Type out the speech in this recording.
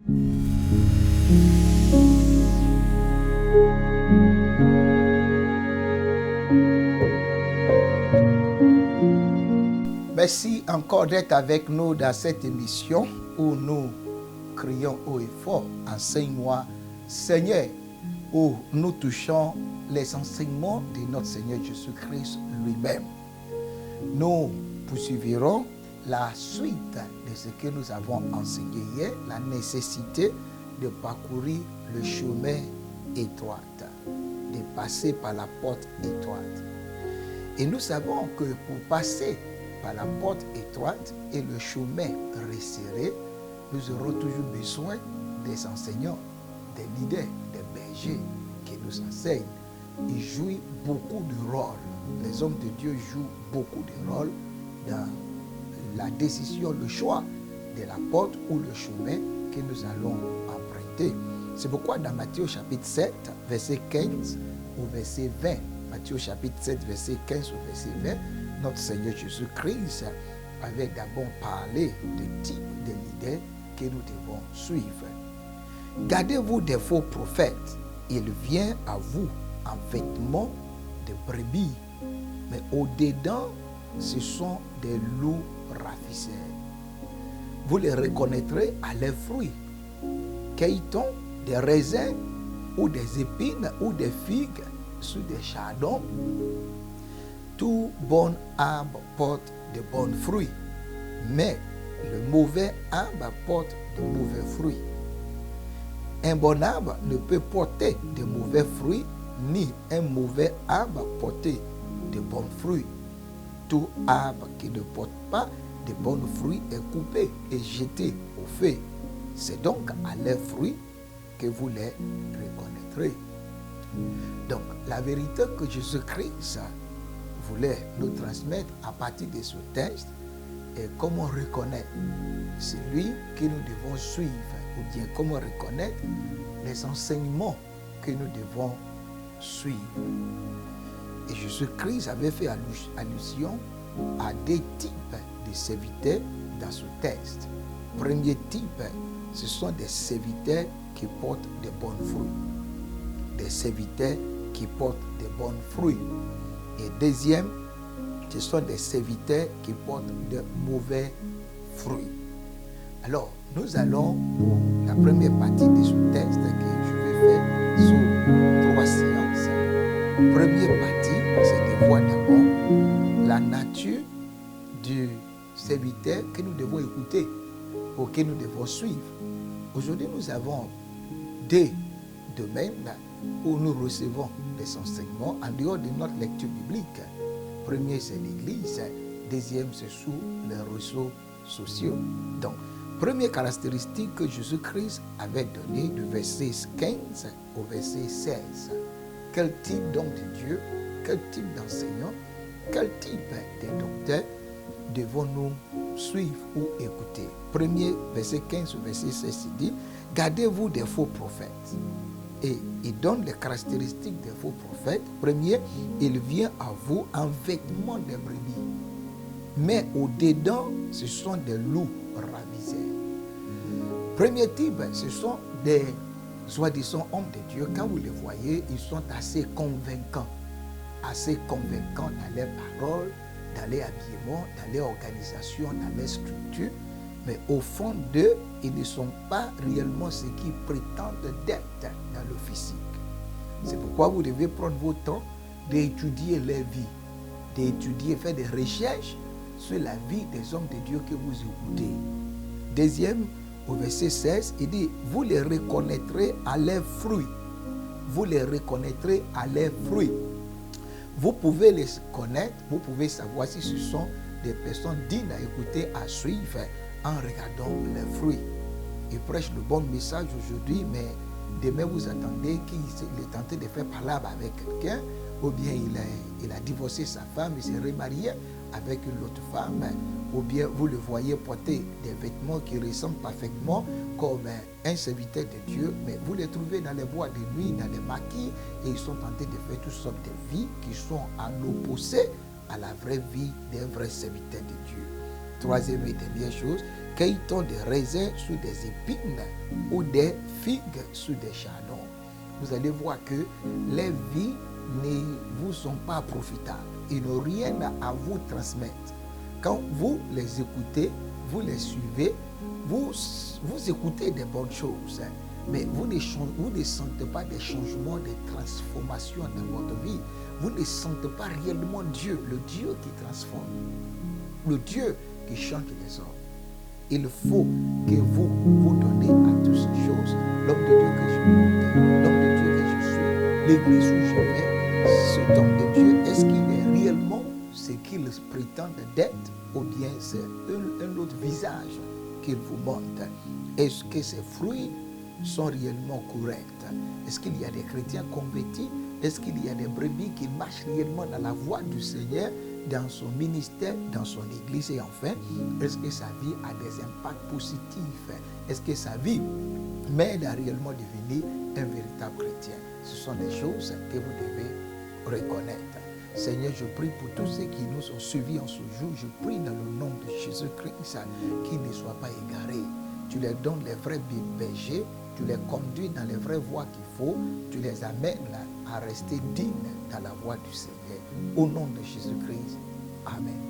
Merci encore d'être avec nous dans cette émission où nous crions haut et fort, enseigne-moi Seigneur, où nous touchons les enseignements de notre Seigneur Jésus-Christ lui-même. Nous poursuivrons la suite de ce que nous avons enseigné hier, la nécessité de parcourir le chemin étroit, de passer par la porte étroite. Et nous savons que pour passer par la porte étroite et le chemin resserré, nous aurons toujours besoin des enseignants, des leaders, des bergers qui nous enseignent. Ils jouent beaucoup de rôles. Les hommes de Dieu jouent beaucoup de rôles dans la décision, le choix de la porte ou le chemin que nous allons emprunter. C'est pourquoi dans Matthieu chapitre 7, verset 15 au verset 20, Matthieu chapitre 7, verset 15 au verset 20, notre Seigneur Jésus-Christ avait d'abord parlé du type de leader que nous devons suivre. Gardez-vous des faux prophètes. Il vient à vous en vêtements de brebis, mais au-dedans, ce sont des loups ravisseurs. Vous les reconnaîtrez à leurs fruits. Cueille-t-on des raisins ou des épines ou des figues sur des chardons? Tout bon arbre porte de bons fruits, mais le mauvais arbre porte de mauvais fruits. Un bon arbre ne peut porter de mauvais fruits, ni un mauvais arbre porter de bons fruits. Tout arbre qui ne porte pas de bons fruits est coupé et jeté au feu. C'est donc à leurs fruits que vous les reconnaîtrez. Donc, la vérité que Jésus-Christ voulait nous transmettre à partir de ce texte est comment reconnaître celui que nous devons suivre, ou bien comment reconnaître les enseignements que nous devons suivre. Et Jésus-Christ avait fait allusion à deux types de serviteurs dans ce texte. Premier type, ce sont des serviteurs qui portent de bons fruits. Des serviteurs qui portent de bons fruits. Et deuxième, ce sont des serviteurs qui portent de mauvais fruits. Alors, nous allons pour la première partie de ce texte que je vais faire sur 3 séances. Première partie, c'est de voir d'abord la nature du serviteur que nous devons écouter ou que nous devons suivre. Aujourd'hui, nous avons deux domaines où nous recevons des enseignements en dehors de notre lecture biblique. Premier, c'est l'Église. Deuxième, c'est sous les réseaux sociaux. Donc, première caractéristique que Jésus-Christ avait donnée du verset 15 au verset 16. Quel type d'homme de Dieu, quel type d'enseignant, quel type de docteur devons-nous suivre ou écouter? Premier, verset 15 au verset 16, il dit, gardez-vous des faux prophètes. Et il donne les caractéristiques des faux prophètes. Premier, il vient à vous en vêtements de brebis. Mais au-dedans, ce sont des loups ravisés. Premier type, ce sont des soi-disant hommes de Dieu. Quand vous les voyez, ils sont assez convaincants dans leurs paroles, dans leur habillement, dans leur organisation, dans leur structure. Mais au fond d'eux, ils ne sont pas réellement ce qu'ils prétendent d'être dans le physique. C'est pourquoi vous devez prendre votre temps d'étudier leur vie, d'étudier, faire des recherches sur la vie des hommes de Dieu que vous écoutez. Deuxième, au verset 16, il dit, vous les reconnaîtrez à leurs fruits. Vous les reconnaîtrez à leurs fruits. Vous pouvez les connaître, vous pouvez savoir si ce sont des personnes dignes à écouter, à suivre, en regardant les fruits. Il prêche le bon message aujourd'hui, mais demain vous attendez qu'il est tenté de faire palabre avec quelqu'un, ou bien il a divorcé sa femme, il s'est remarié avec une autre femme, ou bien vous le voyez porter des vêtements qui ressemblent parfaitement comme un serviteur de Dieu, mais vous les trouvez dans les bois de nuit, dans les maquis, et ils sont tentés de faire toutes sortes de vies qui sont en opposé à la vraie vie d'un vrai serviteur de Dieu. troisième et dernière chose, cueille-t-on des raisins sous des épines ou des figues sous des chardons? Vous allez voir que les vies ne vous sont pas profitables. Ils n'ont rien à vous transmettre. Quand vous les écoutez, vous les suivez, vous écoutez des bonnes choses, mais vous ne sentez pas des changements, des transformations dans votre vie. Vous ne sentez pas réellement Dieu, le Dieu qui transforme, le Dieu qui change les hommes. Il faut que vous vous donnez à toutes ces choses. L'homme de Dieu que je monte, l'homme de Dieu que je suis, l'église où je vais, cet homme de Dieu, est-ce qu'il est réellement ce qu'il prétend d'être ou bien c'est un autre visage qu'il vous montre? Est-ce que ses fruits sont réellement corrects? Est-ce qu'il y a des chrétiens convertis? Est-ce qu'il y a des brebis qui marchent réellement dans la voie du Seigneur, dans son ministère, dans son église? Et enfin, est-ce que sa vie a des impacts positifs? Est-ce que sa vie m'aide à réellement devenir un véritable chrétien? Ce sont des choses que vous devez reconnaître. Seigneur, je prie pour tous ceux qui nous ont suivis en ce jour. Je prie dans le nom de Jésus-Christ qu'ils ne soient pas égarés. Tu leur donnes les vrais bergers, tu les conduis dans les vraies voies qu'il faut, tu les amènes à rester dignes dans la voie du Seigneur. Au nom de Jésus-Christ. Amen.